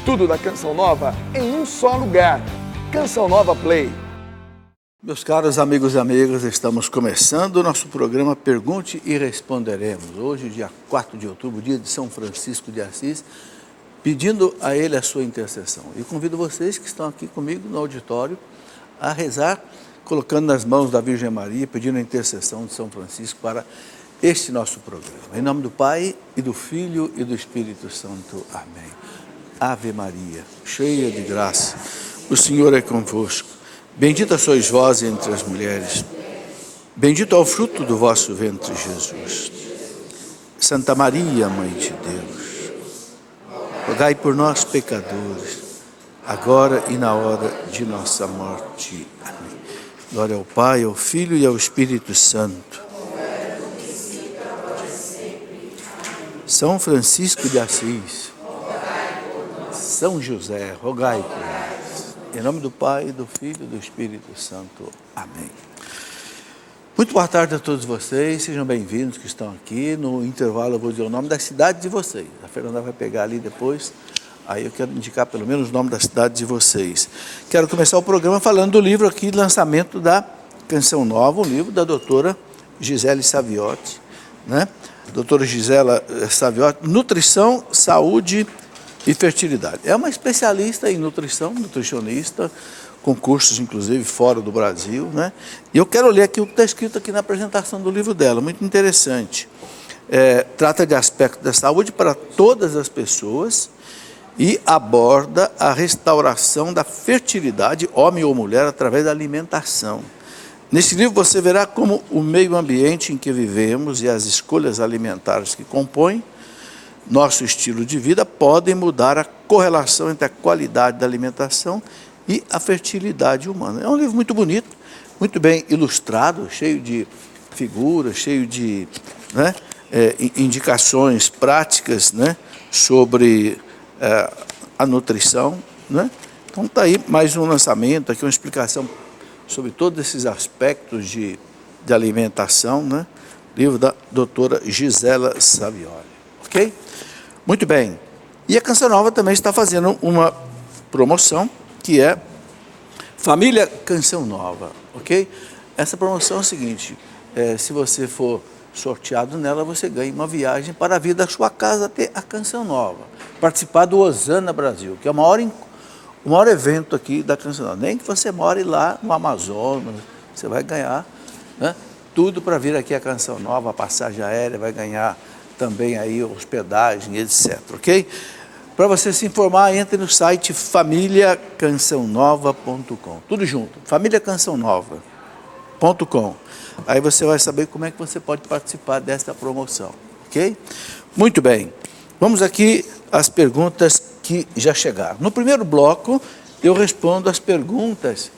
Tudo da Canção Nova em um só lugar. Canção Nova Play. Meus caros amigos e amigas, estamos começando o nosso programa Pergunte e Responderemos. Hoje, dia 4 de outubro, dia de São Francisco de Assis, pedindo a ele a sua intercessão. E convido vocês que estão aqui comigo no auditório a rezar, colocando nas mãos da Virgem Maria, pedindo a intercessão de São Francisco para este nosso programa. Em nome do Pai, e do Filho, e do Espírito Santo. Amém. Ave Maria, cheia de graça, o Senhor é convosco. Bendita sois vós entre as mulheres. Bendito é o fruto do vosso ventre, Jesus. Santa Maria, Mãe de Deus, rogai por nós, pecadores, agora e na hora de nossa morte. Amém. Glória ao Pai, ao Filho e ao Espírito Santo. São Francisco de Assis, São José, rogai por nós. Em nome do Pai, do Filho e do Espírito Santo. Amém. Muito boa tarde a todos vocês, sejam bem-vindos que estão aqui. No intervalo eu vou dizer o nome da cidade de vocês. A Fernanda vai pegar ali depois, aí eu quero indicar pelo menos o nome da cidade de vocês. Quero começar o programa falando do livro aqui, lançamento da Canção Nova, um livro da doutora Gisele Saviotti, né? Doutora Gisela Saviotti, Nutrição, Saúde e Fertilidade. É uma especialista em nutrição, nutricionista, com cursos inclusive fora do Brasil, né? E eu quero ler aqui o que está escrito aqui na apresentação do livro dela, muito interessante. Trata de aspectos da saúde para todas as pessoas e aborda a restauração da fertilidade, homem ou mulher, através da alimentação. Neste livro você verá como o meio ambiente em que vivemos e as escolhas alimentares que compõem nosso estilo de vida podem mudar a correlação entre a qualidade da alimentação e a fertilidade humana. É um livro muito bonito, muito bem ilustrado, cheio de figuras, cheio de indicações práticas, né, sobre a nutrição, né? Então está aí mais um lançamento, aqui uma explicação sobre todos esses aspectos de alimentação, né? Livro da doutora Gisela Saviotti. Ok? Muito bem. E a Canção Nova também está fazendo uma promoção, que é Família Canção Nova. Ok? Essa promoção é o seguinte, se você for sorteado nela, você ganha uma viagem para vir da sua casa até a Canção Nova. Participar do Osana Brasil, que é o maior evento aqui da Canção Nova. Nem que você more lá no Amazonas, você vai ganhar, né, tudo para vir aqui a Canção Nova, a passagem aérea, vai ganhar também aí hospedagem, etc. Ok? Para você se informar, entre no site familiacançãonova.com. Tudo junto, familiacançãonova.com. Aí você vai saber como é que você pode participar desta promoção. Ok? Muito bem. Vamos aqui às perguntas que já chegaram. No primeiro bloco, eu respondo as perguntas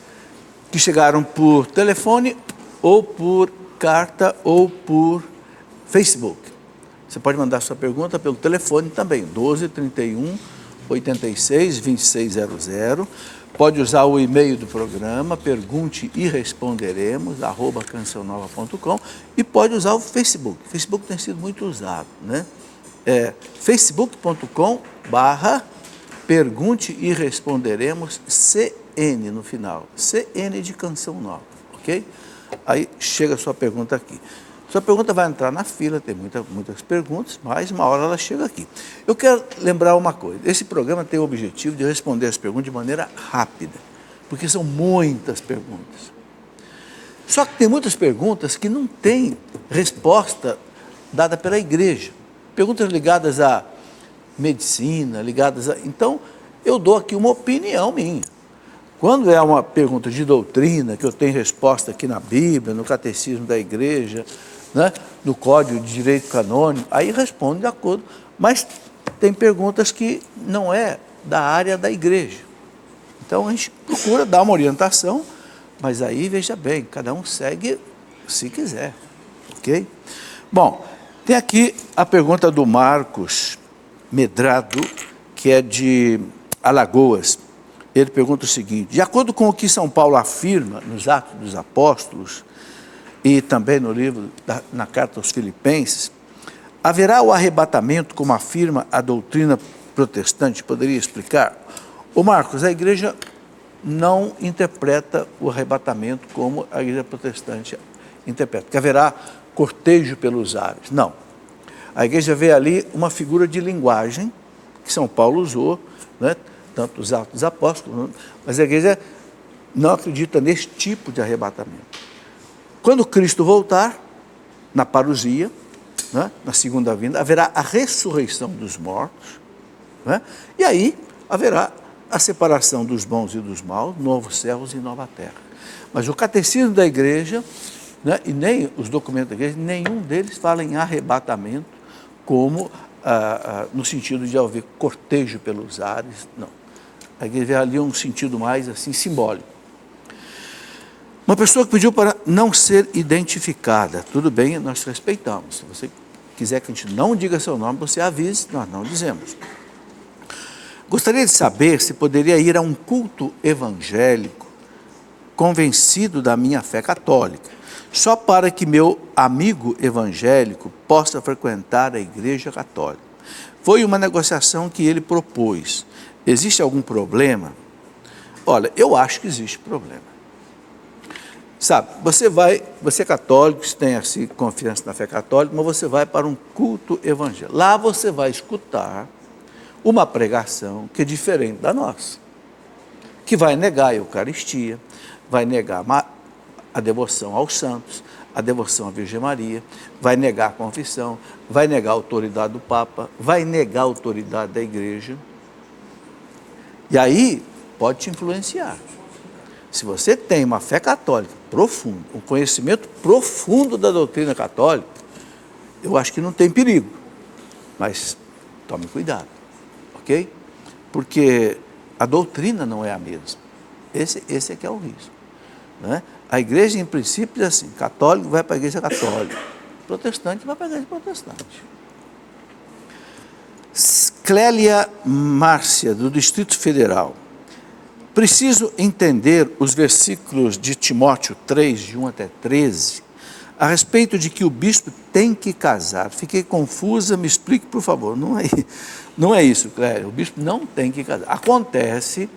que chegaram por telefone, ou por carta, ou por Facebook. Você pode mandar sua pergunta pelo telefone também, 1231-86-2600. Pode usar o e-mail do programa, pergunte e responderemos, @cançãonova.com, e pode usar o Facebook. O Facebook tem sido muito usado, né? facebook.com/pergunte e responderemos, CN no final, CN de Canção Nova, ok? Aí chega a sua pergunta aqui. Sua pergunta vai entrar na fila, tem muitas perguntas, mas uma hora ela chega aqui. Eu quero lembrar uma coisa, esse programa tem o objetivo de responder as perguntas de maneira rápida, porque são muitas perguntas. Só que tem muitas perguntas que não têm resposta dada pela igreja. Perguntas ligadas à medicina, Então, eu dou aqui uma opinião minha. Quando é uma pergunta de doutrina, que eu tenho resposta aqui na Bíblia, no Catecismo da Igreja, né, no Código de Direito Canônico, aí respondo de acordo. Mas tem perguntas que não é da área da igreja. Então, a gente procura dar uma orientação, mas aí, veja bem, cada um segue se quiser, ok? Bom, tem aqui a pergunta do Marcos Medrado, que é de Alagoas. Ele pergunta o seguinte: de acordo com o que São Paulo afirma nos Atos dos Apóstolos e também no livro, na carta aos Filipenses, haverá o arrebatamento, como afirma a doutrina protestante poderia explicar? Ô Marcos, a igreja não interpreta o arrebatamento como a igreja protestante interpreta, que haverá cortejo pelos ares. Não. A igreja vê ali uma figura de linguagem que São Paulo usou, né? Tanto os Atos dos Apóstolos, mas a igreja não acredita nesse tipo de arrebatamento. Quando Cristo voltar, na parousia, né? Na segunda vinda, haverá a ressurreição dos mortos, né? E aí haverá a separação dos bons e dos maus, novos céus e nova terra. Mas o catecismo da igreja, né, e nem os documentos da igreja, nenhum deles fala em arrebatamento como no sentido de haver cortejo pelos ares, não. A igreja vê ali um sentido mais assim simbólico. Uma pessoa que pediu para não ser identificada, tudo bem, nós respeitamos. Se você quiser que a gente não diga seu nome, você avise, nós não dizemos. Gostaria de saber se poderia ir a um culto evangélico, convencido da minha fé católica, só para que meu amigo evangélico possa frequentar a igreja católica. Foi uma negociação que ele propôs. Existe algum problema? Olha, eu acho que existe problema. Sabe, você é católico, você tem assim, confiança na fé católica, mas você vai para um culto evangélico. Lá você vai escutar uma pregação que é diferente da nossa, que vai negar a Eucaristia, vai negar a devoção aos santos, a devoção à Virgem Maria, vai negar a confissão, vai negar a autoridade do Papa, vai negar a autoridade da igreja. E aí pode te influenciar. Se você tem uma fé católica profunda, um conhecimento profundo da doutrina católica, eu acho que não tem perigo, mas tome cuidado. Ok? Porque a doutrina não é a mesma. Esse é que é o risco. Né? A igreja, em princípio, é assim: católico vai para a igreja católica, protestante vai para a igreja protestante. Clélia Márcia, do Distrito Federal. Preciso entender os versículos de Timóteo 3, de 1 até 13, a respeito de que o bispo tem que casar. Fiquei confusa, me explique, por favor. Não é isso, Clélia, o bispo não tem que casar. Acontece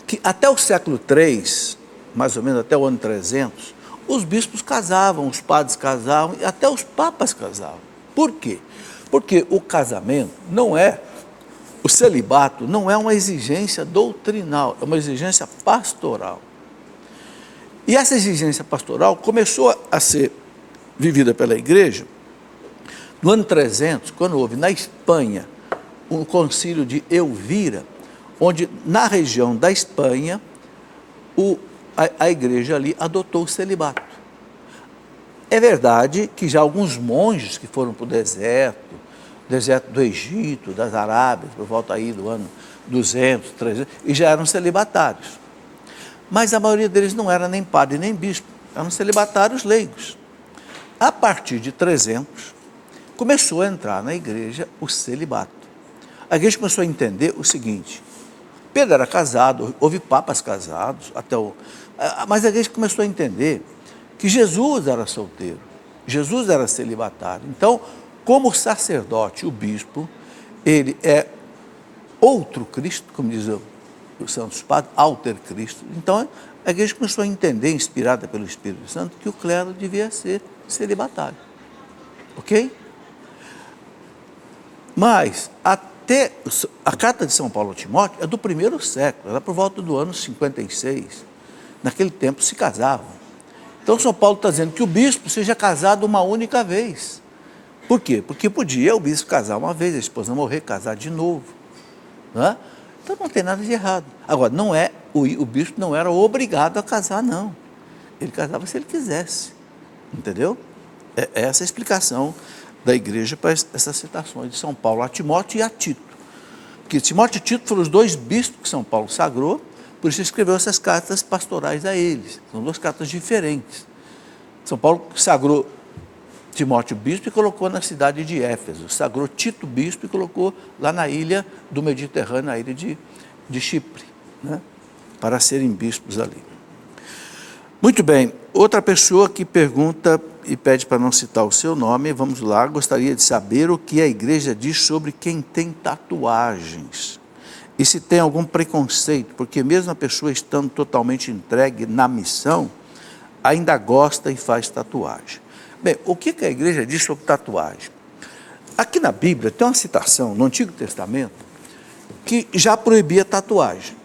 que até o século III, mais ou menos até o ano 300, os bispos casavam, os padres casavam, e até os papas casavam. Por quê? Porque o casamento o celibato não é uma exigência doutrinal, é uma exigência pastoral. E essa exigência pastoral começou a ser vivida pela igreja no ano 300, quando houve na Espanha um concílio de Elvira, onde na região da Espanha a igreja ali adotou o celibato. É verdade que já alguns monges que foram para o deserto do Egito, das Arábias, por volta aí do ano 200, 300, e já eram celibatários. Mas a maioria deles não era nem padre nem bispo, eram celibatários leigos. A partir de 300, começou a entrar na igreja o celibato. A igreja começou a entender o seguinte: Pedro era casado, houve papas casados, mas a igreja começou a entender que Jesus era solteiro, Jesus era celibatário. Então, como o sacerdote, o bispo, ele é outro Cristo, como diz os santos padres, alter Cristo. Então, a igreja começou a entender, inspirada pelo Espírito Santo, que o clero devia ser celibatário. Ok? Mas, até a carta de São Paulo a Timóteo é do primeiro século, era por volta do ano 56. Naquele tempo se casavam. Então, São Paulo está dizendo que o bispo seja casado uma única vez. Por quê? Porque podia o bispo casar uma vez, a esposa morrer, casar de novo. Né? Então não tem nada de errado. Agora, o bispo não era obrigado a casar, não. Ele casava se ele quisesse. Entendeu? É essa a explicação da igreja para essas citações de São Paulo a Timóteo e a Tito. Porque Timóteo e Tito foram os dois bispos que São Paulo sagrou, por isso escreveu essas cartas pastorais a eles. São duas cartas diferentes. São Paulo sagrou Timóteo bispo e colocou na cidade de Éfeso. Sagrou Tito bispo e colocou lá na ilha do Mediterrâneo, na ilha de Chipre, né? Para serem bispos ali. Muito bem, outra pessoa que pergunta e pede para não citar o seu nome. Vamos lá, gostaria de saber o que a igreja diz sobre quem tem tatuagens. E se tem algum preconceito, porque mesmo a pessoa estando totalmente entregue na missão, ainda gosta e faz tatuagem. Bem, o que a igreja diz sobre tatuagem? Aqui na Bíblia tem uma citação, no Antigo Testamento, que já proibia tatuagem.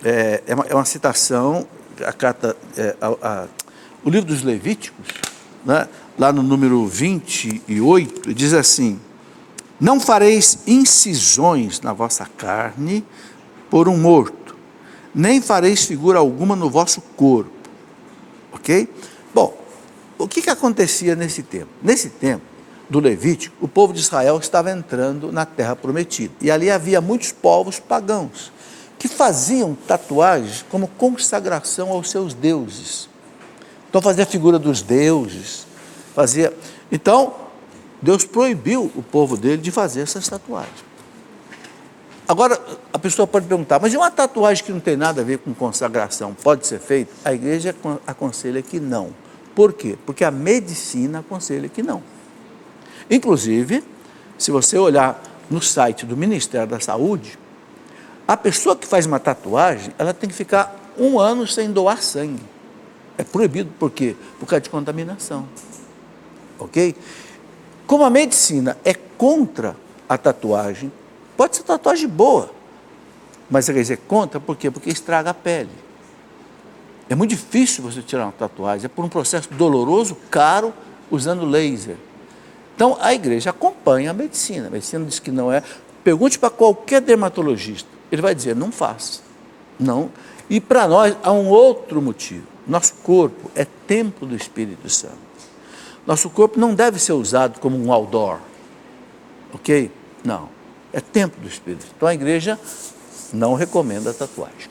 É uma citação, a carta, o livro dos Levíticos, né, lá no número 28, diz assim: não fareis incisões na vossa carne por um morto, nem fareis figura alguma no vosso corpo. Ok? Bom, o que acontecia nesse tempo? Nesse tempo do Levítico, o povo de Israel estava entrando na terra prometida. E ali havia muitos povos pagãos que faziam tatuagens como consagração aos seus deuses. Então fazia a figura dos deuses, Então, Deus proibiu o povo dele de fazer essas tatuagens. Agora, a pessoa pode perguntar, mas e uma tatuagem que não tem nada a ver com consagração, pode ser feita? A igreja aconselha que não. Por quê? Porque a medicina aconselha que não. Inclusive, se você olhar no site do Ministério da Saúde, a pessoa que faz uma tatuagem, ela tem que ficar 1 ano sem doar sangue. É proibido, por quê? Por causa de contaminação. Ok? Como a medicina é contra a tatuagem, pode ser tatuagem boa, mas a igreja é contra, por quê? Porque estraga a pele. É muito difícil você tirar uma tatuagem, é por um processo doloroso, caro, usando laser. Então, a igreja acompanha a medicina diz que não é. Pergunte para qualquer dermatologista, ele vai dizer, não faça. Não. E para nós, há um outro motivo. Nosso corpo é templo do Espírito Santo. Nosso corpo não deve ser usado como um outdoor, ok? Não, é templo do Espírito. Então, a igreja não recomenda a tatuagem.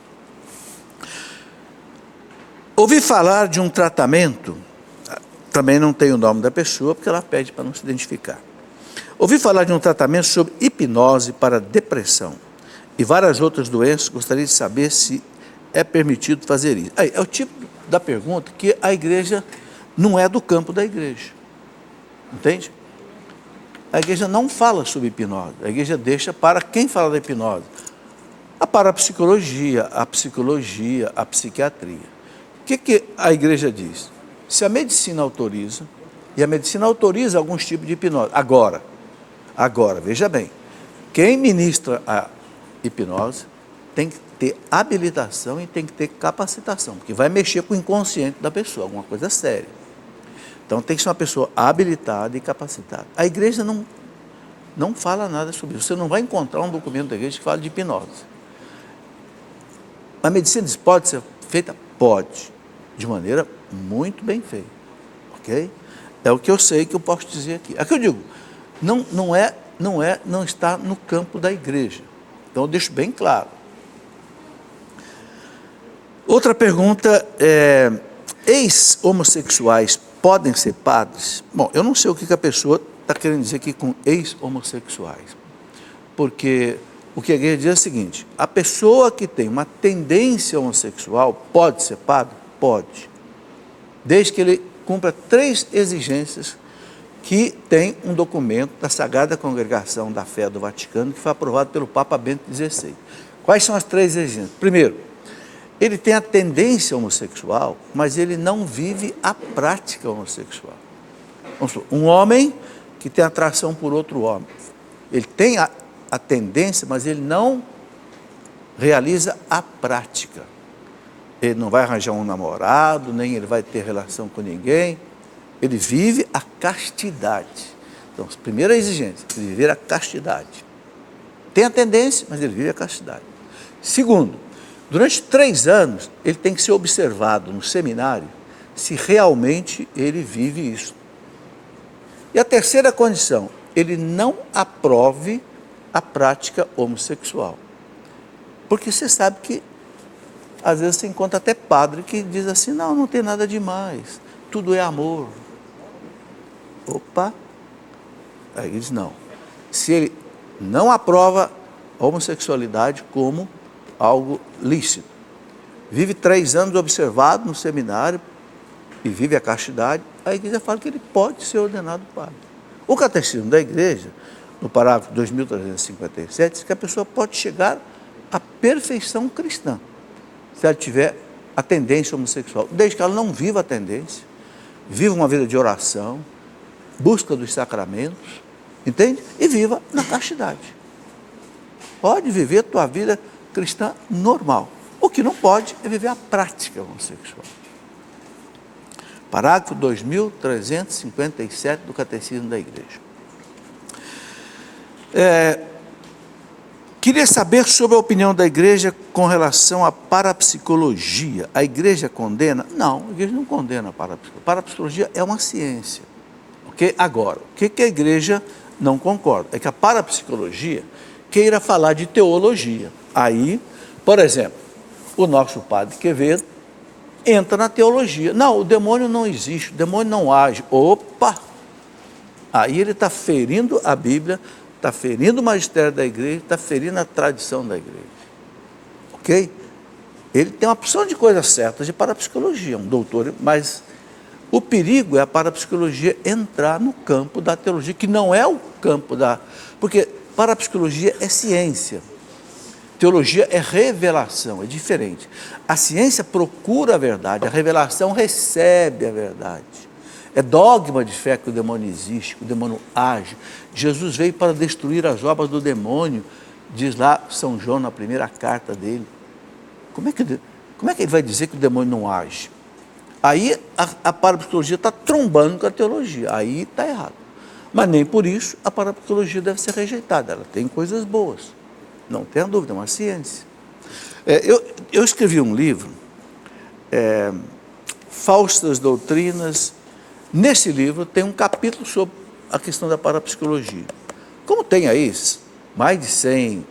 Ouvi falar de um tratamento, também não tem o nome da pessoa, porque ela pede para não se identificar. Ouvi falar de um tratamento sobre hipnose para depressão e várias outras doenças. Gostaria de saber se é permitido fazer isso. É o tipo da pergunta que a igreja não é do campo da igreja. Entende? A igreja não fala sobre hipnose. A igreja deixa para quem fala da hipnose. A parapsicologia, a psicologia, a psiquiatria. O que a igreja diz? Se a medicina autoriza, e a medicina autoriza alguns tipos de hipnose. Agora, veja bem, quem ministra a hipnose tem que ter habilitação e tem que ter capacitação, porque vai mexer com o inconsciente da pessoa, alguma coisa séria. Então tem que ser uma pessoa habilitada e capacitada. A igreja não fala nada sobre isso. Você não vai encontrar um documento da igreja que fala de hipnose. A medicina diz, pode ser feita? Pode, de maneira muito bem feita, ok? É o que eu sei que eu posso dizer aqui. É que eu digo, não está no campo da igreja. Então eu deixo bem claro. Outra pergunta é, ex-homossexuais podem ser padres? Bom, eu não sei o que a pessoa está querendo dizer aqui com ex-homossexuais, porque o que a igreja diz é o seguinte, a pessoa que tem uma tendência homossexual pode ser padre? Pode, desde que ele cumpra 3 exigências que tem um documento da Sagrada Congregação da Fé do Vaticano, que foi aprovado pelo Papa Bento XVI. Quais são as 3 exigências? Primeiro, ele tem a tendência homossexual, mas ele não vive a prática homossexual. Vamos supor, um homem que tem atração por outro homem. Ele tem a tendência, mas ele não realiza a prática. Ele não vai arranjar um namorado, nem ele vai ter relação com ninguém. Ele vive a castidade. Então, a primeira exigência, ele viver a castidade. Tem a tendência, mas ele vive a castidade. Segundo, durante 3 anos, ele tem que ser observado no seminário se realmente ele vive isso. E a terceira condição, ele não aprove a prática homossexual. Porque você sabe que, às vezes, você encontra até padre que diz assim, não tem nada demais, tudo é amor. Opa! Aí ele diz, não. Se ele não aprova a homossexualidade como algo lícito, vive 3 anos observado no seminário, e vive a castidade, a igreja fala que ele pode ser ordenado padre. O catecismo da igreja, no parágrafo 2357, diz que a pessoa pode chegar à perfeição cristã, se ela tiver a tendência homossexual, desde que ela não viva a tendência, viva uma vida de oração, busca dos sacramentos, entende? E viva na castidade. Pode viver a tua vida cristã normal. O que não pode é viver a prática homossexual. Parágrafo 2357 do Catecismo da Igreja. Queria saber sobre a opinião da igreja com relação à parapsicologia. A igreja condena? Não, a igreja não condena a parapsicologia. A parapsicologia é uma ciência. Okay? Agora, o que a igreja não concorda? É que a parapsicologia queira falar de teologia. Aí, por exemplo, o nosso padre Quevedo entra na teologia. Não, o demônio não existe, o demônio não age. Opa! Aí ele está ferindo a Bíblia, está ferindo o magistério da igreja, está ferindo a tradição da igreja. Ok? Ele tem uma opção de coisas certas de parapsicologia, um doutor, mas o perigo é a parapsicologia entrar no campo da teologia, que não é o campo da... Porque parapsicologia é ciência, teologia é revelação, é diferente. A ciência procura a verdade, a revelação recebe a verdade. É dogma de fé que o demônio existe, que o demônio age. Jesus veio para destruir as obras do demônio, diz lá São João na primeira carta dele. Como é que ele vai dizer que o demônio não age? Aí a parapsicologia está trombando com a teologia, aí está errado. Mas nem por isso a parapsicologia deve ser rejeitada, ela tem coisas boas, não tenha dúvida, é uma ciência. Eu escrevi um livro, Falsas Doutrinas. Nesse livro tem um capítulo sobre a questão da parapsicologia. Como tem aí mais de 100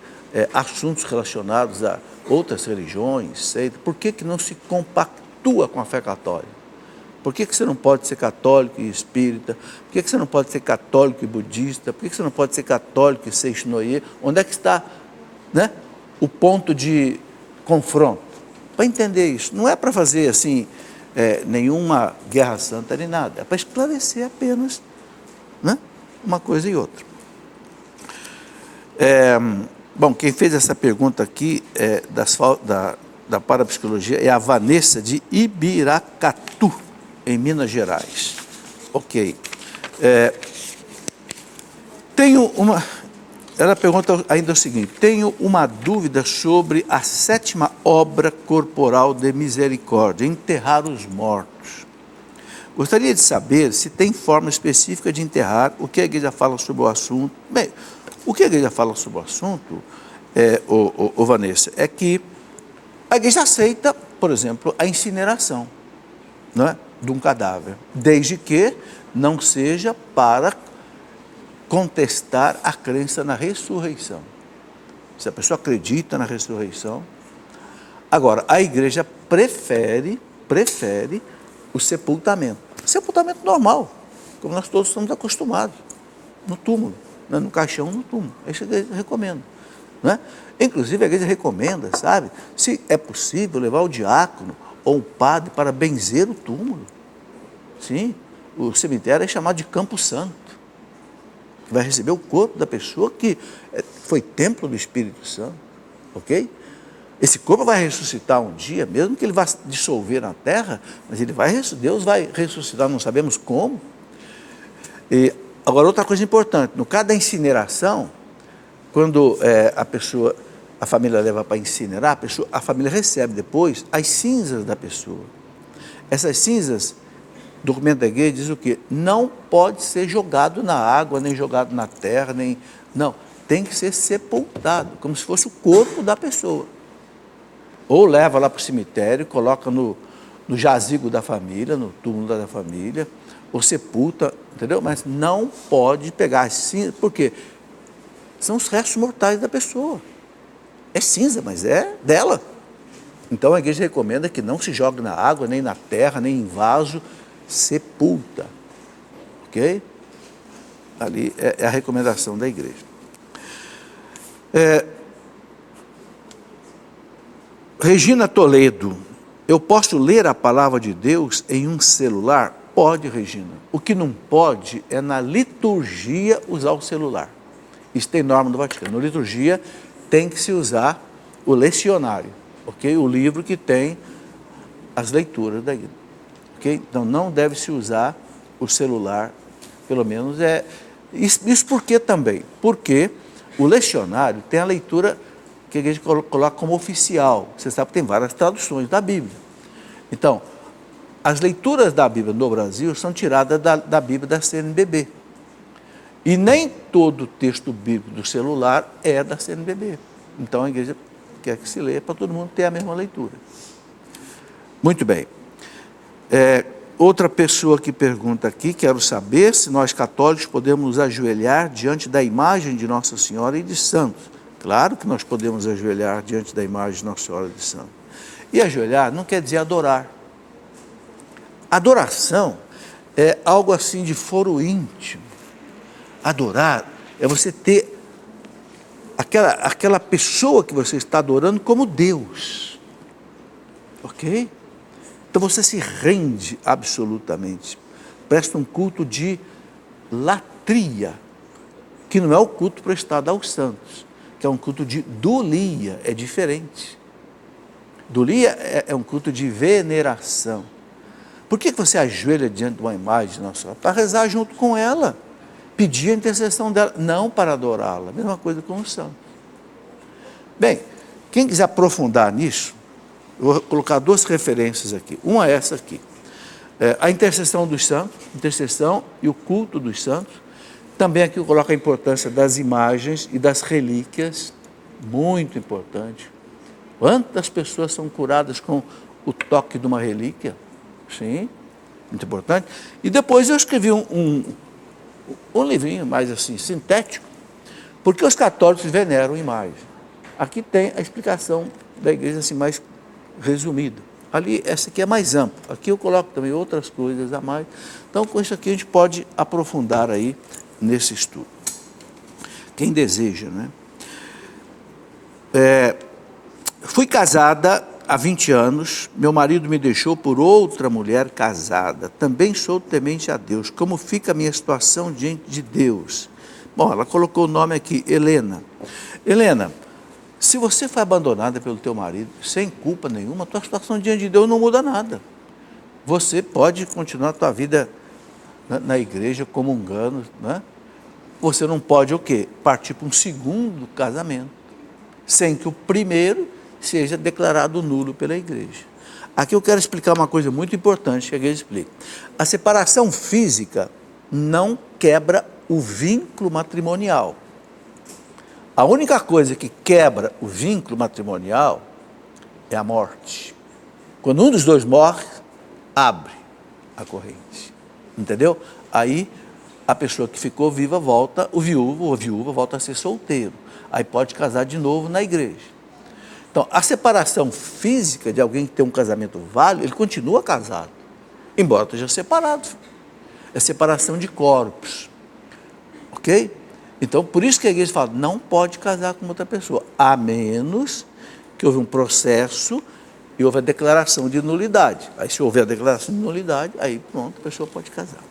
assuntos relacionados a outras religiões, seitas, por que não se compactua com a fé católica? Por que você não pode ser católico e espírita? Por que você não pode ser católico e budista? Por que você não pode ser católico e seixinoye? Onde é que está, né, o ponto de confronto? Para entender isso, não é para fazer assim... nenhuma guerra santa nem nada, é para esclarecer apenas, né, uma coisa e outra. Bom, quem fez essa pergunta aqui da parapsicologia é a Vanessa de Ibiracatu, em Minas Gerais. Ok. Ela pergunta ainda o seguinte: tenho uma dúvida sobre a 7ª obra corporal de misericórdia, enterrar os mortos. Gostaria de saber se tem forma específica de enterrar, o que a igreja fala sobre o assunto. Bem, o que a igreja fala sobre o assunto, Vanessa, é que a igreja aceita, por exemplo, a incineração, não é, de um cadáver, desde que não seja para contestar a crença na ressurreição. Se a pessoa acredita na ressurreição. Agora, a igreja prefere o sepultamento. Sepultamento normal, como nós todos estamos acostumados, no túmulo, né? No caixão, no túmulo. É isso que a igreja recomenda. Né? Inclusive, a igreja recomenda, sabe, se é possível, levar o diácono ou o padre para benzer o túmulo. Sim, o cemitério é chamado de Campo Santo. Vai receber o corpo da pessoa que foi templo do Espírito Santo, ok? Esse corpo vai ressuscitar um dia, mesmo que ele vá dissolver na terra, mas Deus vai ressuscitar, não sabemos como. E agora, outra coisa importante, no caso da incineração, quando a família leva para incinerar, a família recebe depois as cinzas da pessoa. Essas cinzas, o documento da igreja diz o quê? Não pode ser jogado na água, nem jogado na terra, não, tem que ser sepultado, como se fosse o corpo da pessoa. Ou leva lá para o cemitério, coloca no jazigo da família, no túmulo da família, ou sepulta, entendeu? Mas não pode pegar as cinzas, porque são os restos mortais da pessoa. É cinza, mas é dela. Então a igreja recomenda que não se jogue na água, nem na terra, nem em vaso, sepulta, ok? Ali é a recomendação da igreja. Regina Toledo, eu posso ler a palavra de Deus em um celular? Pode, Regina. O que não pode é na liturgia usar o celular. Isso tem norma do Vaticano. Na liturgia tem que se usar o lecionário, ok? O livro que tem as leituras da igreja, ok? Então não deve se usar o celular, pelo menos é... Isso por quê também? Porque o lecionário tem a leitura que a igreja coloca como oficial. Você sabe que tem várias traduções da Bíblia. Então, as leituras da Bíblia no Brasil são tiradas da Bíblia da CNBB. E nem todo texto bíblico do celular é da CNBB. Então a igreja quer que se leia para todo mundo ter a mesma leitura. Muito bem. Outra pessoa que pergunta aqui, quero saber se nós católicos podemos nos ajoelhar diante da imagem de Nossa Senhora e de santos. Claro que nós podemos ajoelhar diante da imagem de Nossa Senhora e de santos. E ajoelhar não quer dizer adorar. Adoração é algo assim de foro íntimo. Adorar é você ter aquela pessoa que você está adorando como Deus. Ok? Então você se rende absolutamente. Presta um culto de latria, que não é o culto prestado aos santos, que é um culto de dulia, é diferente. Dulia é um culto de veneração. Por que você ajoelha diante de uma imagem de Nossa Senhora? Para rezar junto com ela, pedir a intercessão dela, não para adorá-la. Mesma coisa com os santos. Bem, quem quiser aprofundar nisso, eu vou colocar duas referências aqui. Uma é essa aqui. A intercessão dos santos, intercessão e o culto dos santos. Também aqui eu coloco a importância das imagens e das relíquias, muito importante. Quantas pessoas são curadas com o toque de uma relíquia? Sim, muito importante. E depois eu escrevi um livrinho mais assim, sintético, porque os católicos veneram imagem. Aqui tem a explicação da igreja assim, mais resumida. Ali, essa aqui é mais ampla. Aqui eu coloco também outras coisas a mais. Então, com isso aqui a gente pode aprofundar aí nesse estudo. Quem deseja, né? Fui casada há 20 anos, meu marido me deixou por outra mulher casada. Também sou temente a Deus. Como fica a minha situação diante de Deus? Bom, ela colocou o nome aqui, Helena. Helena, se você foi abandonada pelo teu marido, sem culpa nenhuma, a tua situação diante de Deus não muda nada. Você pode continuar a tua vida na igreja, comungando, né? Você não pode o quê? Partir para um segundo casamento, sem que o primeiro seja declarado nulo pela igreja. Aqui eu quero explicar uma coisa muito importante que a igreja explica. A separação física não quebra o vínculo matrimonial. A única coisa que quebra o vínculo matrimonial é a morte. Quando um dos dois morre, abre a corrente. Entendeu? Aí a pessoa que ficou viva volta, o viúvo ou a viúva volta a ser solteiro. Aí pode casar de novo na igreja. Então, a separação física de alguém que tem um casamento válido, ele continua casado, embora esteja separado. É separação de corpos. Ok? Então, por isso que a igreja fala, não pode casar com outra pessoa, a menos que houve um processo e houve a declaração de nulidade. Aí, se houver a declaração de nulidade, aí pronto, a pessoa pode casar.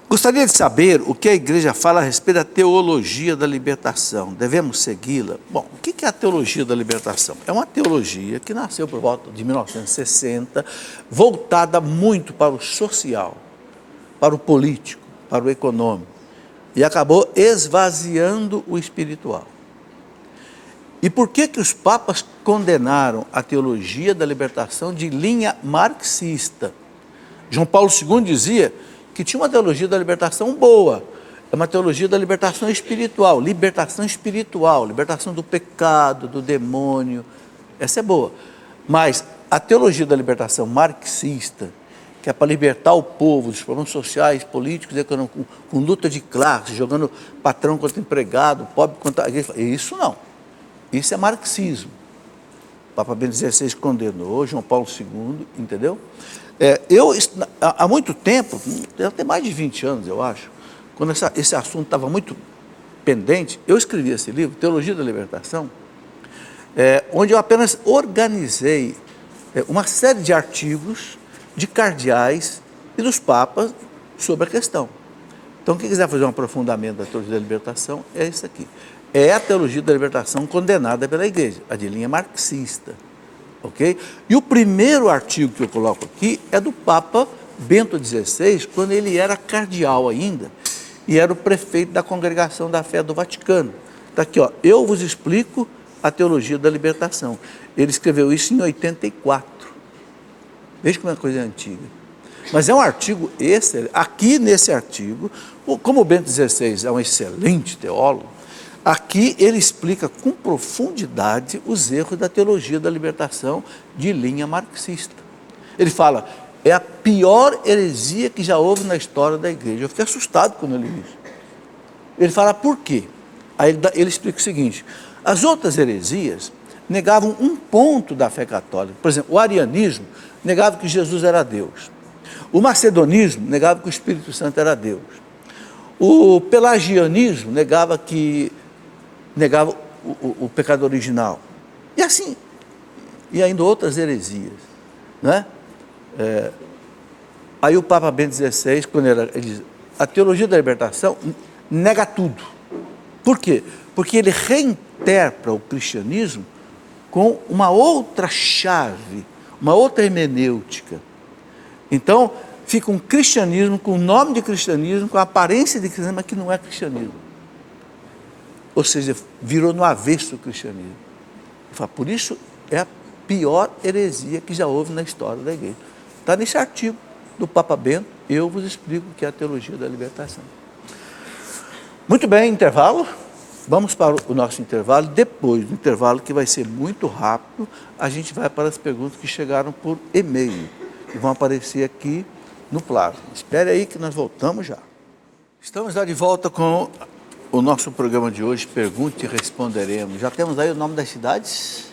Gostaria de saber o que a igreja fala a respeito da teologia da libertação. Devemos segui-la? Bom, o que é a teologia da libertação? É uma teologia que nasceu por volta de 1960, voltada muito para o social, para o político, para o econômico, e acabou esvaziando o espiritual. E por que os papas condenaram a teologia da libertação de linha marxista? João Paulo II dizia que tinha uma teologia da libertação boa, é uma teologia da libertação espiritual, libertação do pecado, do demônio, essa é boa. Mas a teologia da libertação marxista, que é para libertar o povo dos problemas sociais, políticos, econômicos, com luta de classe, jogando patrão contra empregado, pobre contra... Isso não, isso é marxismo. O Papa Bento XVI condenou, João Paulo II, entendeu? Eu, há muito tempo, até mais de 20 anos, eu acho, quando esse assunto estava muito pendente, eu escrevi esse livro, Teologia da Libertação, onde eu apenas organizei uma série de artigos de cardeais e dos papas sobre a questão. Então, quem quiser fazer um aprofundamento da teologia da libertação, é isso aqui. É a teologia da libertação condenada pela igreja, a de linha marxista. Ok? E o primeiro artigo que eu coloco aqui é do Papa Bento XVI, quando ele era cardeal ainda, e era o prefeito da Congregação da Fé do Vaticano. Está aqui, ó, eu vos explico a teologia da libertação. Ele escreveu isso em 84. Veja como é uma coisa antiga. Mas é um artigo excelente. Aqui nesse artigo, como o Bento XVI é um excelente teólogo, aqui ele explica com profundidade os erros da teologia da libertação de linha marxista. Ele fala, é a pior heresia que já houve na história da igreja. Eu fiquei assustado quando eu li isso. Ele fala, por quê? Aí ele explica o seguinte, as outras heresias negavam um ponto da fé católica. Por exemplo, o arianismo negava que Jesus era Deus. O macedonismo negava que o Espírito Santo era Deus. O pelagianismo negava o pecado original. E assim, e ainda outras heresias. Né? Aí o Papa Bento XVI, quando ele diz, a teologia da libertação nega tudo. Por quê? Porque ele reinterpreta o cristianismo com uma outra chave, uma outra hermenêutica. Então, fica um cristianismo com o nome de cristianismo, com a aparência de cristianismo, mas que não é cristianismo. Ou seja, virou no avesso o cristianismo. Por isso, é a pior heresia que já houve na história da igreja. Está nesse artigo do Papa Bento, eu vos explico o que é a teologia da libertação. Muito bem, intervalo. Vamos para o nosso intervalo. Depois do intervalo, que vai ser muito rápido, a gente vai para as perguntas que chegaram por e-mail, que vão aparecer aqui no plasma. Espere aí que nós voltamos já. Estamos já de volta com o nosso programa de hoje, Pergunte e Responderemos. Já temos aí o nome das cidades?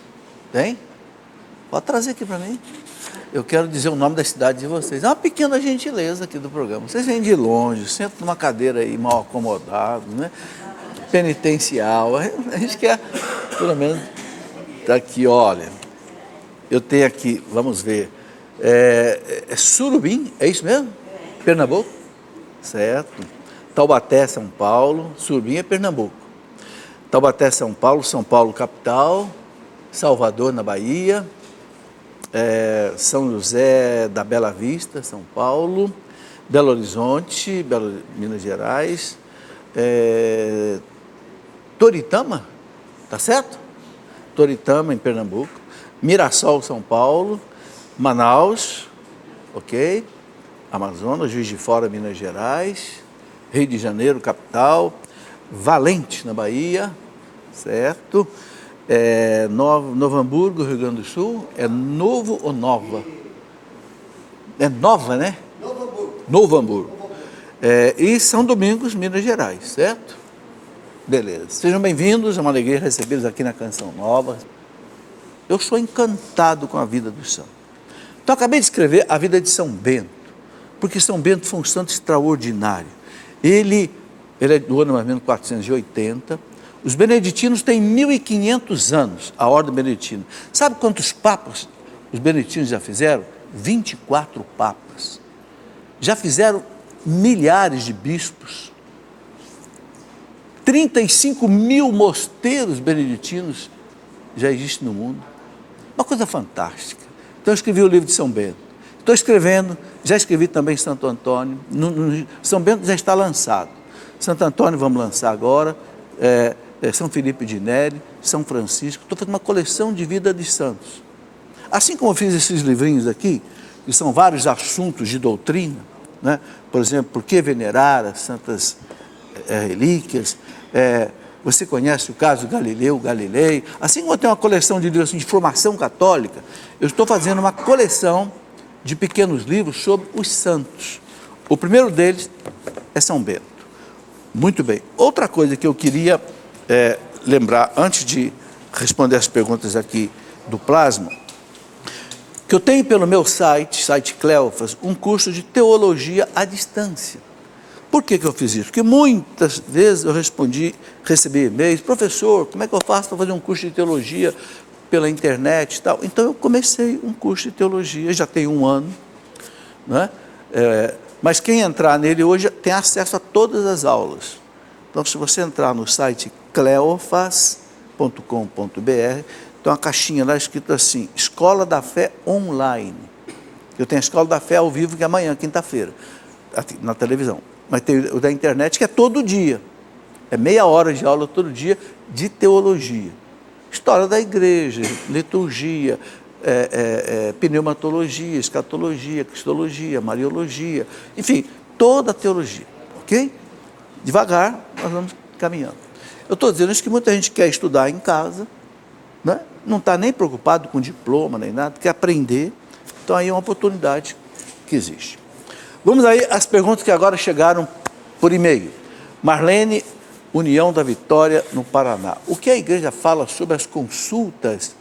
Tem? Pode trazer aqui para mim. Eu quero dizer o nome da cidade de vocês. É uma pequena gentileza aqui do programa. Vocês vêm de longe, sentam numa cadeira aí mal acomodados, né? Penitencial. A gente quer, pelo menos, tá aqui, olha. Eu tenho aqui, vamos ver, Surubim, é isso mesmo? Pernambuco? Certo. Taubaté, São Paulo. Surubim é Pernambuco. Taubaté, São Paulo capital. Salvador, na Bahia. São José da Bela Vista, São Paulo. Belo Horizonte, Minas Gerais. Toritama, tá certo? Toritama, em Pernambuco. Mirassol, São Paulo. Manaus, ok? Amazonas, Juiz de Fora, Minas Gerais. Rio de Janeiro, capital. Valente, na Bahia, certo? Novo Hamburgo, Rio Grande do Sul. É Novo ou Nova? É Nova, né? Novo Hamburgo. E São Domingos, Minas Gerais, certo? Beleza. Sejam bem-vindos, é uma alegria recebê-los aqui na Canção Nova. Eu sou encantado com a vida do santo. Então, acabei de escrever a vida de São Bento, porque São Bento foi um santo extraordinário. Ele é do ano mais ou menos 480. Os beneditinos têm 1.500 anos, a ordem beneditina. Sabe quantos papas os beneditinos já fizeram? 24 papas. Já fizeram milhares de bispos. 35 mil mosteiros beneditinos já existem no mundo. Uma coisa fantástica. Então eu escrevi o livro de São Bento. Estou escrevendo, já escrevi também Santo Antônio. São Bento já está lançado. Santo Antônio vamos lançar agora. São Felipe de Neri, São Francisco. Estou fazendo uma coleção de vida de santos. Assim como eu fiz esses livrinhos aqui, que são vários assuntos de doutrina, né? Por exemplo, por que venerar as santas relíquias? Você conhece o caso Galileu Galilei? Assim como eu tenho uma coleção de livros de formação católica, eu estou fazendo uma coleção de pequenos livros sobre os santos. O primeiro deles é São Bento. Muito bem. Outra coisa que eu queria lembrar, antes de responder as perguntas aqui do plasma, que eu tenho pelo meu site Cleofas, um curso de teologia à distância. Por que eu fiz isso? Porque muitas vezes eu recebi e-mails, professor, como é que eu faço para fazer um curso de teologia pela internet e tal. Então eu comecei um curso de teologia, já tem 1 ano, né? Mas quem entrar nele hoje tem acesso a todas as aulas. Então, se você entrar no site cleofas.com.br, tem uma caixinha lá escrito assim, Escola da Fé Online. Eu tenho a Escola da Fé ao vivo, que é amanhã, quinta-feira, na televisão. Mas tem o da internet, que é todo dia. É meia hora de aula todo dia de teologia. História da igreja, liturgia, pneumatologia, escatologia, cristologia, mariologia, enfim, toda a teologia, ok? Devagar, nós vamos caminhando. Eu estou dizendo isso que muita gente quer estudar em casa, né? Não está nem preocupado com diploma, nem nada, quer aprender. Então aí é uma oportunidade que existe. Vamos aí às perguntas que agora chegaram por e-mail. Marlene, União da Vitória, no Paraná. O que a igreja fala sobre as consultas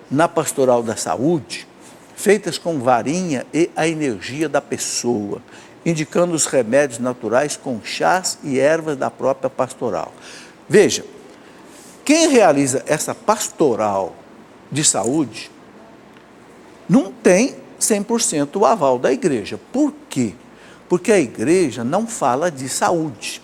na pastoral da saúde, feitas com varinha e a energia da pessoa, indicando os remédios naturais com chás e ervas da própria pastoral? Veja, quem realiza essa pastoral de saúde não tem 100% o aval da igreja. Por quê? Porque a igreja não fala de saúde.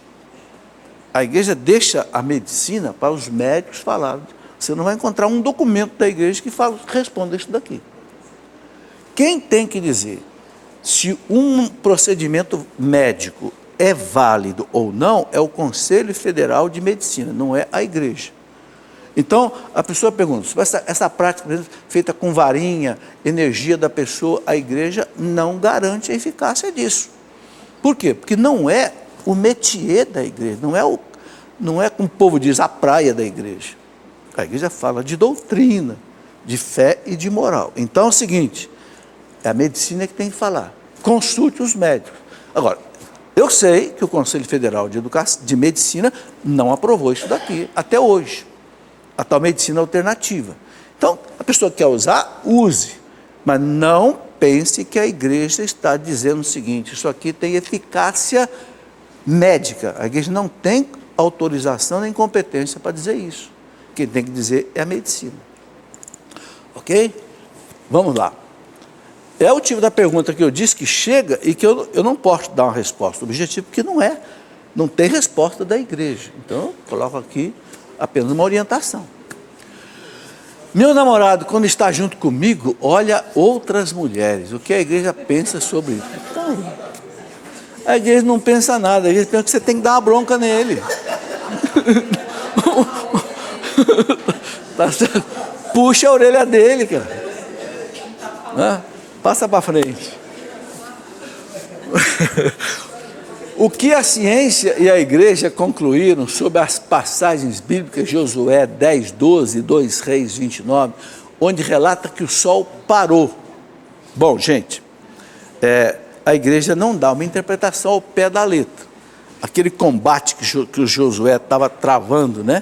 A igreja deixa a medicina para os médicos falarem. Você não vai encontrar um documento da igreja que responda isso daqui. Quem tem que dizer se um procedimento médico é válido ou não é o Conselho Federal de Medicina, não é a igreja. Então, a pessoa pergunta, essa prática feita com varinha, energia da pessoa, a igreja não garante a eficácia disso. Por quê? Porque não é o métier da igreja, não é como o povo diz, a praia da igreja. A igreja fala de doutrina, de fé e de moral. Então é o seguinte, é a medicina que tem que falar. Consulte os médicos. Agora, eu sei que o Conselho Federal de Medicina não aprovou isso daqui, até hoje. A tal medicina alternativa. Então, a pessoa que quer usar, use. Mas não pense que a igreja está dizendo o seguinte, isso aqui tem eficácia médica. A igreja não tem autorização nem competência para dizer isso. Quem tem que dizer é a medicina. Ok? Vamos lá. É o tipo da pergunta que eu disse que chega e que eu não posso dar uma resposta objetiva, porque não tem resposta da igreja. Então, eu coloco aqui apenas uma orientação. Meu namorado, quando está junto comigo, olha outras mulheres. O que a igreja pensa sobre isso? Então, a igreja não pensa nada. A igreja pensa que você tem que dar uma bronca nele. Puxa a orelha dele, cara. Passa para frente. O que a ciência e a igreja concluíram sobre as passagens bíblicas, Josué 10, 12, 2 Reis 29, onde relata que o sol parou. Bom, gente, a igreja não dá uma interpretação ao pé da letra. Aquele combate que o Josué estava travando, né?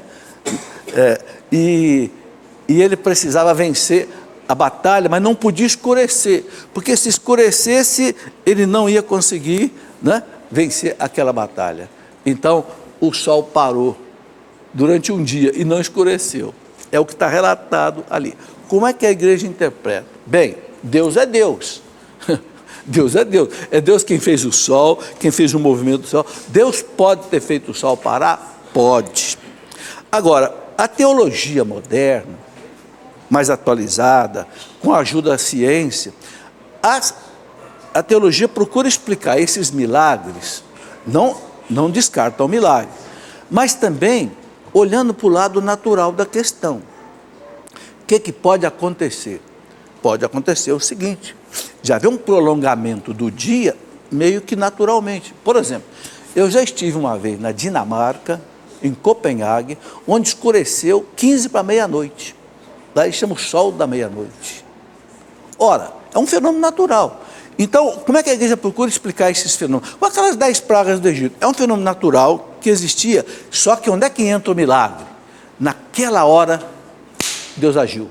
E ele precisava vencer a batalha, mas não podia escurecer, porque se escurecesse, ele não ia conseguir, né, vencer aquela batalha. Então, o sol parou durante um dia e não escureceu. É o que está relatado ali. Como é que a igreja interpreta? Bem, Deus é Deus. Deus é Deus. É Deus quem fez o sol, quem fez o movimento do sol. Deus pode ter feito o sol parar? Pode. Agora, a teologia moderna, mais atualizada, com a ajuda da ciência, a teologia procura explicar esses milagres, não descarta o milagre, mas também olhando para o lado natural da questão. O que pode acontecer? Pode acontecer o seguinte, já vê um prolongamento do dia meio que naturalmente. Por exemplo, eu já estive uma vez na Dinamarca, em Copenhague, onde escureceu 15 para meia-noite. Daí chama o sol da meia-noite. Ora, é um fenômeno natural. Então, como é que a igreja procura explicar esses fenômenos? Com aquelas 10 pragas do Egito. É um fenômeno natural que existia, só que onde é que entra o milagre? Naquela hora, Deus agiu.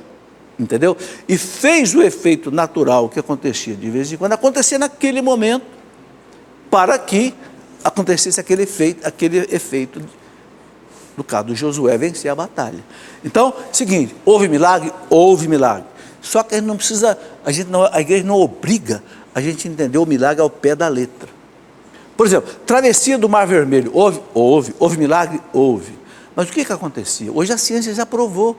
Entendeu? E fez o efeito natural que acontecia de vez em quando, acontecer naquele momento, para que acontecesse aquele efeito No caso do Josué, vencer a batalha. Então, seguinte, houve milagre? Houve milagre. Só que a gente não precisa, a igreja não obriga a gente a entender o milagre ao pé da letra. Por exemplo, travessia do Mar Vermelho, houve milagre? Houve. Mas o que acontecia? Hoje a ciência já provou.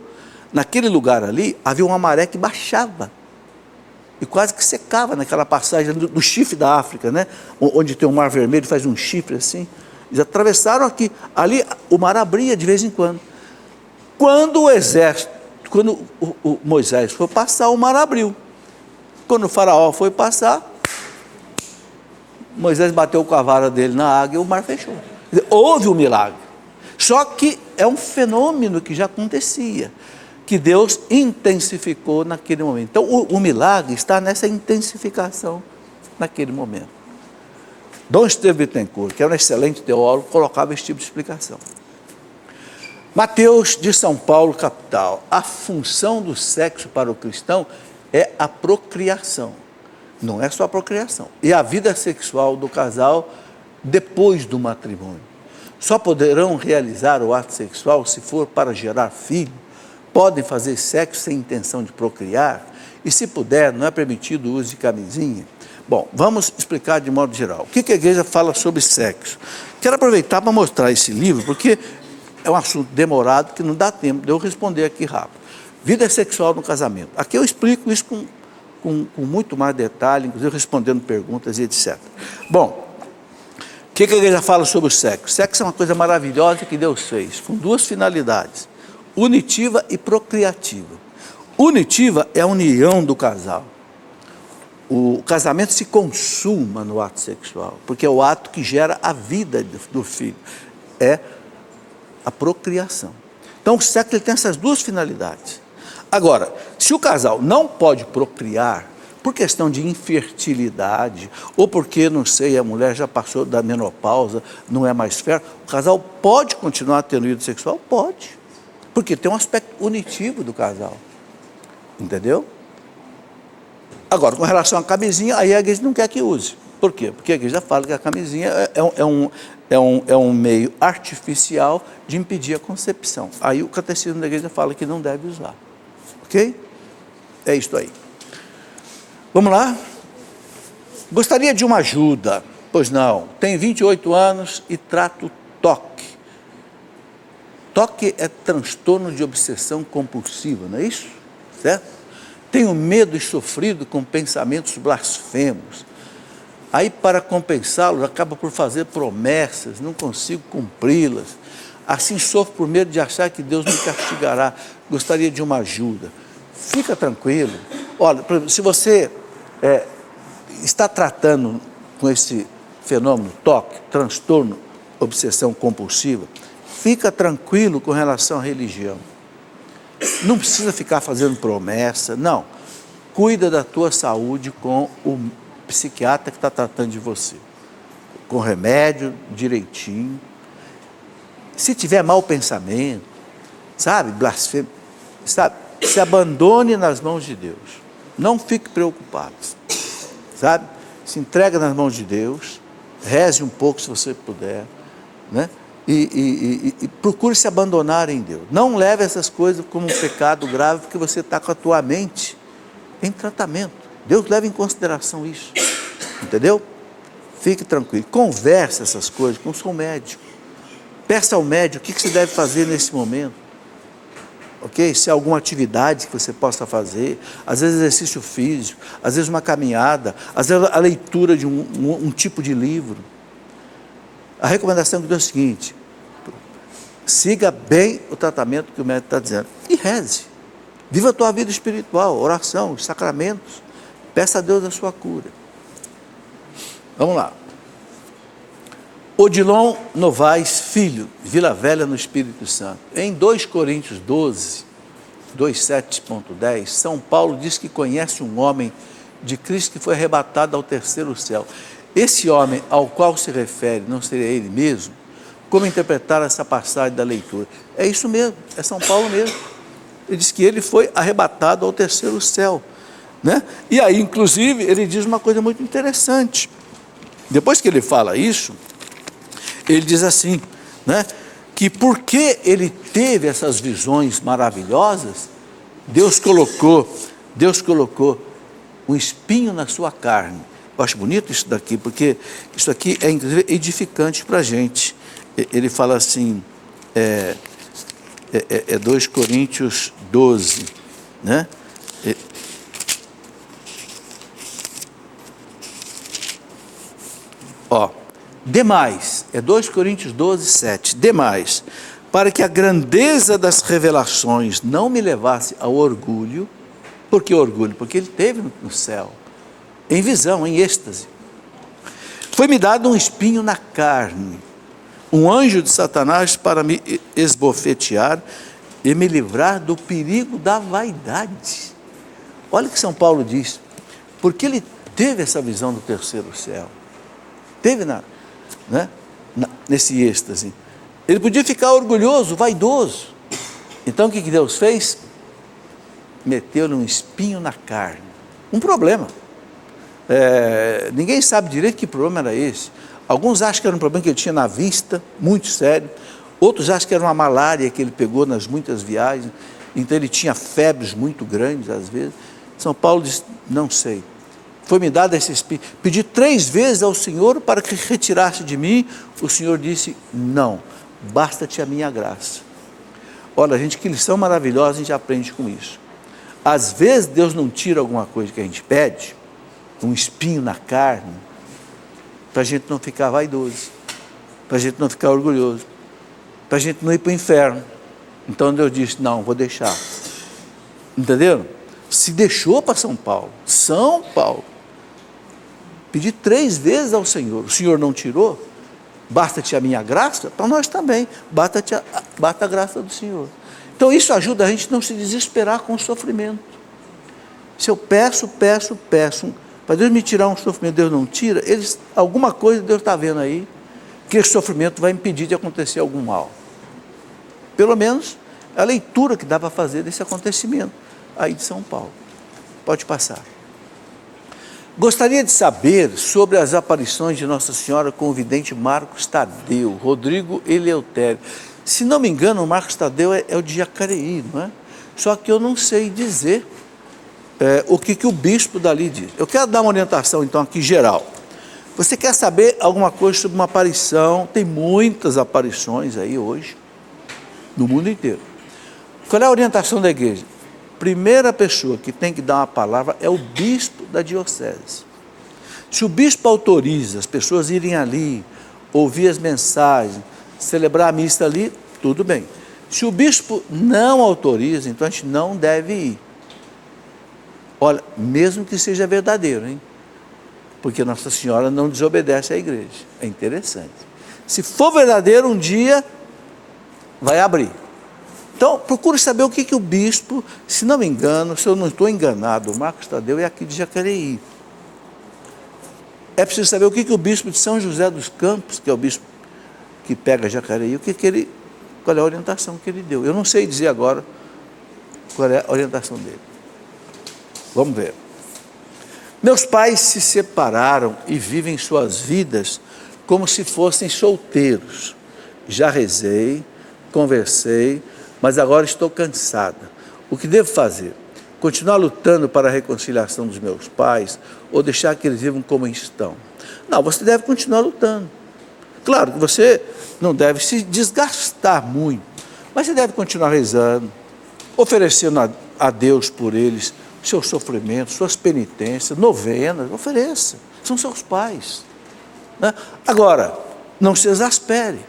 Naquele lugar ali, havia uma maré que baixava e quase que secava naquela passagem do chifre da África, né? Onde tem o Mar Vermelho, faz um chifre assim. Eles atravessaram aqui, ali o mar abria de vez em quando. Quando o exército, quando o Moisés foi passar, o mar abriu. Quando o faraó foi passar, Moisés bateu com a vara dele na água e o mar fechou. Quer dizer, houve um milagre. Só que é um fenômeno que já acontecia, que Deus intensificou naquele momento. Então o milagre está nessa intensificação naquele momento. Dom Estevão Bittencourt, que é um excelente teólogo, colocava esse tipo de explicação. Mateus de São Paulo, capital. A função do sexo para o cristão é a procriação. Não é só a procriação. E a vida sexual do casal depois do matrimônio. Só poderão realizar o ato sexual se for para gerar filho. Podem fazer sexo sem intenção de procriar. E se puder, não é permitido o uso de camisinha. Bom, vamos explicar de modo geral. O que a igreja fala sobre sexo? Quero aproveitar para mostrar esse livro, porque é um assunto demorado que não dá tempo de eu responder aqui rápido. Vida sexual no casamento. Aqui eu explico isso com muito mais detalhe, inclusive respondendo perguntas e etc. Bom, o que a igreja fala sobre o sexo? Sexo é uma coisa maravilhosa que Deus fez, com duas finalidades, unitiva e procriativa. Unitiva é a união do casal. O casamento se consuma no ato sexual, porque é o ato que gera a vida do filho, é a procriação. Então o sexo ele tem essas duas finalidades. Agora, se o casal não pode procriar, por questão de infertilidade, ou porque, não sei, a mulher já passou da menopausa, não é mais fértil, o casal pode continuar tendo vida sexual? Pode, porque tem um aspecto unitivo do casal, entendeu? Agora, com relação à camisinha, aí a igreja não quer que use. Por quê? Porque a igreja fala que a camisinha é um meio artificial de impedir a concepção. Aí o catecismo da igreja fala que não deve usar. Ok? É isso aí. Vamos lá? Gostaria de uma ajuda. Pois não. Tenho 28 anos e trato TOC. TOC é transtorno de obsessão compulsiva, não é isso? Certo? Tenho medo e sofrido com pensamentos blasfemos. Aí, para compensá-los, acaba por fazer promessas, não consigo cumpri-las. Assim sofro por medo de achar que Deus me castigará. Gostaria de uma ajuda. Fica tranquilo. Olha, se você está tratando com esse fenômeno TOC, transtorno, obsessão compulsiva, fica tranquilo com relação à religião. Não precisa ficar fazendo promessa, não. Cuida da tua saúde com o psiquiatra que está tratando de você. Com remédio, direitinho. Se tiver mau pensamento, sabe, blasfêmia, sabe, se abandone nas mãos de Deus. Não fique preocupado, sabe? Se entrega nas mãos de Deus, reze um pouco se você puder, né? E procure se abandonar em Deus. Não leve essas coisas como um pecado grave, porque você está com a tua mente em tratamento. Deus leva em consideração isso, entendeu? Fique tranquilo. Converse essas coisas com o seu médico. Peça ao médico o que você deve fazer nesse momento. Ok? Se há alguma atividade que você possa fazer, às vezes exercício físico, às vezes uma caminhada, às vezes a leitura de um tipo de livro. A recomendação que eu dou é o seguinte: siga bem o tratamento que o médico está dizendo e reze. Viva a tua vida espiritual, oração, sacramentos. Peça a Deus a sua cura. Vamos lá. Odilon Novaes Filho, Vila Velha, no Espírito Santo. Em 2 Coríntios 12, 2:7.10, São Paulo diz que conhece um homem de Cristo que foi arrebatado ao terceiro céu. Esse homem ao qual se refere não seria ele mesmo? Como interpretar essa passagem da leitura? É isso mesmo, é São Paulo mesmo. Ele diz que ele foi arrebatado ao terceiro céu, né? E aí, inclusive, ele diz uma coisa muito interessante. Depois que ele fala isso, ele diz assim, né? que porque ele teve essas visões maravilhosas, Deus colocou um espinho na sua carne. Eu acho bonito isso daqui, porque isso aqui é inclusive edificante para a gente. Ele fala assim, 2 Coríntios 12, né? Demais, 2 Coríntios 12, 7, demais, para que a grandeza das revelações não me levasse ao orgulho. Por que orgulho? Porque ele teve no céu, em visão, em êxtase. Foi-me dado um espinho na carne, um anjo de Satanás para me esbofetear e me livrar do perigo da vaidade. Olha o que São Paulo diz, porque ele teve essa visão do terceiro céu, teve nesse êxtase. Ele podia ficar orgulhoso, vaidoso. Então o que Deus fez? Meteu-lhe um espinho na carne, um problema. Ninguém sabe direito que problema era esse. Alguns acham que era um problema que ele tinha na vista, muito sério. Outros acham que era uma malária que ele pegou nas muitas viagens. Então ele tinha febres muito grandes às vezes. São Paulo diz, não sei. Foi-me dado esse espinho. Pedi 3 vezes ao Senhor para que retirasse de mim. O Senhor disse, não, basta-te a minha graça. Olha, gente, que lição maravilhosa a gente aprende com isso. Às vezes Deus não tira alguma coisa que a gente pede, um espinho na carne, para a gente não ficar vaidoso, para a gente não ficar orgulhoso, para a gente não ir para o inferno. Então Deus disse, não, vou deixar. Entenderam? Se deixou para São Paulo, pedi 3 vezes ao Senhor, o Senhor não tirou, basta-te a minha graça, para nós também, basta a graça do Senhor. Então isso ajuda a gente a não se desesperar com o sofrimento. Se eu peço, para Deus me tirar um sofrimento, Deus não tira, alguma coisa Deus está vendo aí, que esse sofrimento vai impedir de acontecer algum mal. Pelo menos a leitura que dá para fazer desse acontecimento aí de São Paulo. Pode passar. Gostaria de saber sobre as aparições de Nossa Senhora com o vidente Marcos Tadeu, Rodrigo Eleutério. Se não me engano, o Marcos Tadeu é o de Jacareí, não é? Só que eu não sei dizer o que o bispo dali diz. Eu quero dar uma orientação, então, aqui geral. Você quer saber alguma coisa sobre uma aparição? Tem muitas aparições aí hoje, no mundo inteiro. Qual é a orientação da igreja? Primeira pessoa que tem que dar uma palavra é o bispo da diocese. Se o bispo autoriza as pessoas irem ali, ouvir as mensagens, celebrar a missa ali, tudo bem. Se o bispo não autoriza, então a gente não deve ir. Olha, mesmo que seja verdadeiro, hein? Porque Nossa Senhora não desobedece à igreja. É interessante. Se for verdadeiro, um dia vai abrir. Então, procure saber o que o bispo, se não me engano, se eu não estou enganado, o Marcos Tadeu é aqui de Jacareí. É preciso saber o que o bispo de São José dos Campos, que é o bispo que pega Jacareí, qual é a orientação que ele deu. Eu não sei dizer agora qual é a orientação dele. Vamos ver. Meus pais se separaram e vivem suas vidas como se fossem solteiros. Já rezei, conversei, mas agora estou cansada. O que devo fazer? Continuar lutando para a reconciliação dos meus pais ou deixar que eles vivam como estão? Não, você deve continuar lutando. Claro que você não deve se desgastar muito, mas você deve continuar rezando, oferecendo a Deus por eles seus sofrimentos, suas penitências, novenas, ofereça, são seus pais. Né? Agora, não se exaspere,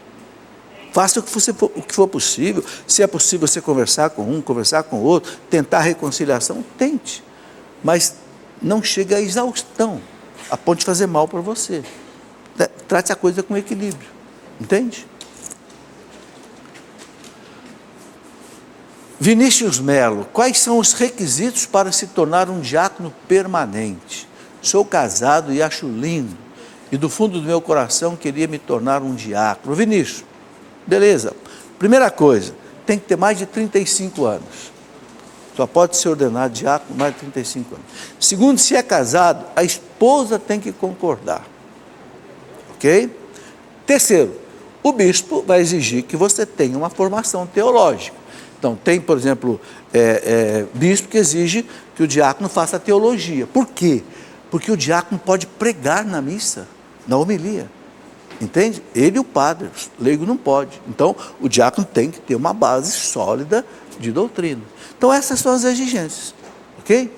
faça o que for possível. Se é possível você conversar com um, conversar com o outro, tentar a reconciliação, tente, mas não chegue à exaustão, a ponto de fazer mal para você. Trate a coisa com equilíbrio, entende? Vinícius Melo, quais são os requisitos para se tornar um diácono permanente? Sou casado e acho lindo, e do fundo do meu coração queria me tornar um diácono. Vinícius, beleza. Primeira coisa, tem que ter mais de 35 anos. Só pode ser ordenado diácono mais de 35 anos. Segundo, se é casado, a esposa tem que concordar. Ok? Terceiro, o bispo vai exigir que você tenha uma formação teológica. Então, tem, por exemplo, bispo que exige que o diácono faça teologia. Por quê? Porque o diácono pode pregar na missa, na homilia. Entende? Ele e o padre, o leigo não pode. Então, o diácono tem que ter uma base sólida de doutrina. Então, essas são as exigências. Ok?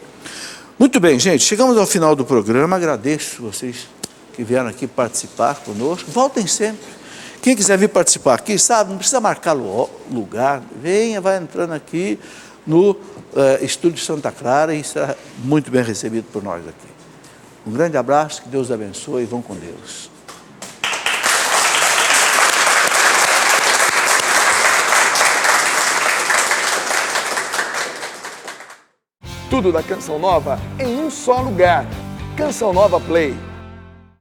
Muito bem, gente. Chegamos ao final do programa. Agradeço vocês que vieram aqui participar conosco. Voltem sempre. Quem quiser vir participar aqui, sabe, não precisa marcar lugar. Venha, vai entrando aqui no Estúdio Santa Clara e será muito bem recebido por nós aqui. Um grande abraço, que Deus abençoe e vão com Deus. Tudo da Canção Nova em um só lugar. Canção Nova Play.